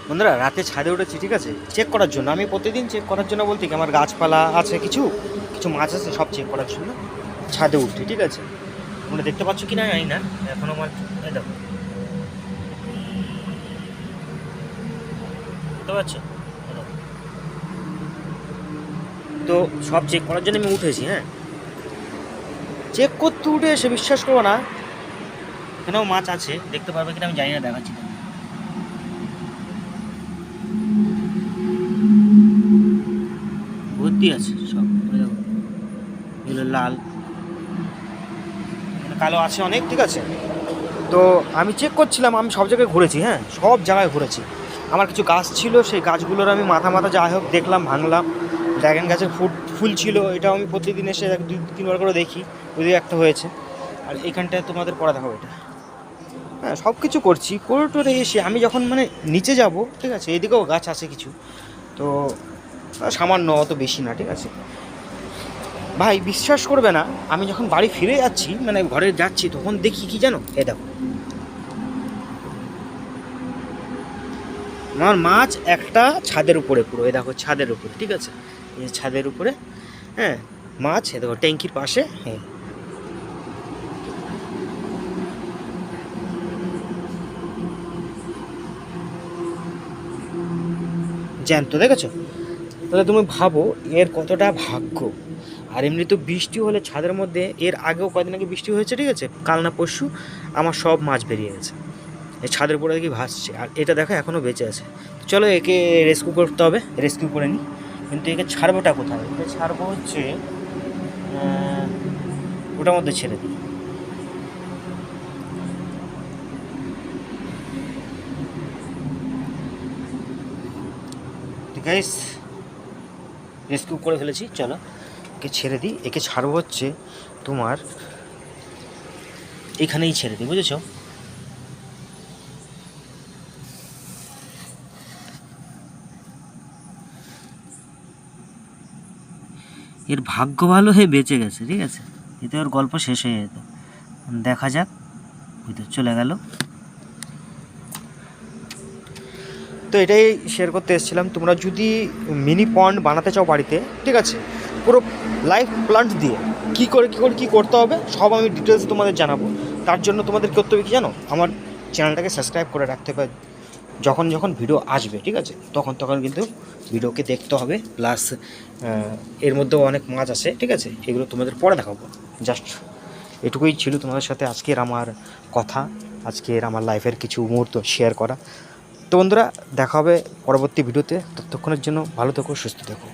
বন্ধুরা রাতে ছাদে উঠেছি, ঠিক আছে, চেক করার জন্য। আমি প্রতিদিন চেক করার জন্য বলতে কি, আমার গাছপালা আছে, কিছু কিছু মাছ আছে, সব চেক করার জন্য ছাদে উঠছি, ঠিক আছে। তোমরা দেখতে পাচ্ছ কি না জানি না, এখন আমার এই দেখো, দেখতে পাচ্ছ? এই দেখো। তো সব চেক করার জন্য আমি উঠেছি, হ্যাঁ। চেক করতে উঠে এসে বিশ্বাস করবো না, এখানেও মাছ আছে, দেখতে পারবে কিনা আমি জানি না, দেখাচ্ছি তোমাকে। ভর্তি আছে সব, এই দেখো, এগুলো লাল, মানে কালো আছে অনেক, ঠিক আছে। তো আমি চেক করছিলাম, আমি সব জায়গায় ঘুরেছি, হ্যাঁ, সব জায়গায় ঘুরেছি। আমার কিছু গাছ ছিল, সেই গাছগুলোর আমি মাথা মাথা যাই হোক দেখলাম, ভাঙলাম। ড্রাগন গাছের ফুল ছিল, এটাও আমি প্রতিদিন এসে 2-3 বার করে দেখি, যদি একটা হয়েছে। আর এইখানটায় তোমাদের পড়া দেখাবো এটা, হ্যাঁ, সব কিছু করছি করে টোরে এসে আমি যখন মানে নিচে যাব, ঠিক আছে, এদিকেও গাছ আছে কিছু, তো সামান্য, অত বেশি না, ঠিক আছে। ভাই বিশ্বাস করবে না, আমি যখন বাড়ি ফিরে যাচ্ছি, মানে ঘরে যাচ্ছি, তখন দেখি কি জানো, এ দেখো, আমার মাছ একটা ছাদের উপরে, পুরো এ দেখো ছাদের উপরে, ঠিক আছে, এই ছাদের উপরে, হ্যাঁ, মাছ এ দেখো ট্যাঙ্কির পাশে, হ্যাঁ, জ্যান্ত, দেখেছো? তাহলে তুমি ভাবো এর কতটা ভাগ্য। আর এমনি তো বৃষ্টি হলে ছাদের মধ্যে, এর আগেও কদিন আগে বৃষ্টি হয়েছে, ঠিক আছে, কাল না পরশু, আমার সব মাছ বেরিয়ে গেছে, এই ছাদের উপরে দেখি ভাসছে। আর এটা দেখো এখনও বেঁচে আছে। চলো একে রেস্কিউ করতে হবে, রেস্কিউ করে নিই। কিন্তু একে ছাড়বোটা কোথায়? একে ছাড়বো হচ্ছে ওটার মধ্যে ছেড়ে দিই। ঠিক আছে, রেস্কিউ করে ফেলেছি, চলো একে ছেড়ে দিই। একে ছাড়বো হচ্ছে তোমার এখানেই ছেড়ে দিই, বুঝেছো? এর ভাগ্য ভালো হয়ে বেঁচে গেছে, ঠিক আছে, এতে ওর গল্প শেষ হয়ে যেত। দেখা যাক, ওই তো চলে গেল। তো এটাই শেয়ার করতে এসেছিলাম। তোমরা যদি মিনি পন্ড বানাতে চাও বাড়িতে, ঠিক আছে, পুরো লাইভ প্লান্ট দিয়ে কী করতে হবে সব আমি ডিটেলস তোমাদের জানাবো। তার জন্য তোমাদের করতে হবে কি জানো, আমার চ্যানেলটাকে সাবস্ক্রাইব করে রাখতে হবে। যখন যখন ভিডিও আসবে, ঠিক আছে, তখন তখন কিন্তু ভিডিওকে দেখতে হবে। প্লাস এর মধ্যেও অনেক মাছ আছে, ঠিক আছে, এগুলো তোমাদের পরে দেখাবো। জাস্ট এটুকুই ছিল তোমাদের সাথে আজকের আমার কথা, আজকের আমার লাইফের কিছু মুহূর্ত শেয়ার করা। তো বন্ধুরা দেখা হবে পরবর্তী ভিডিওতে, ততক্ষণের জন্য ভালো থেকো, সুস্থ থেকো।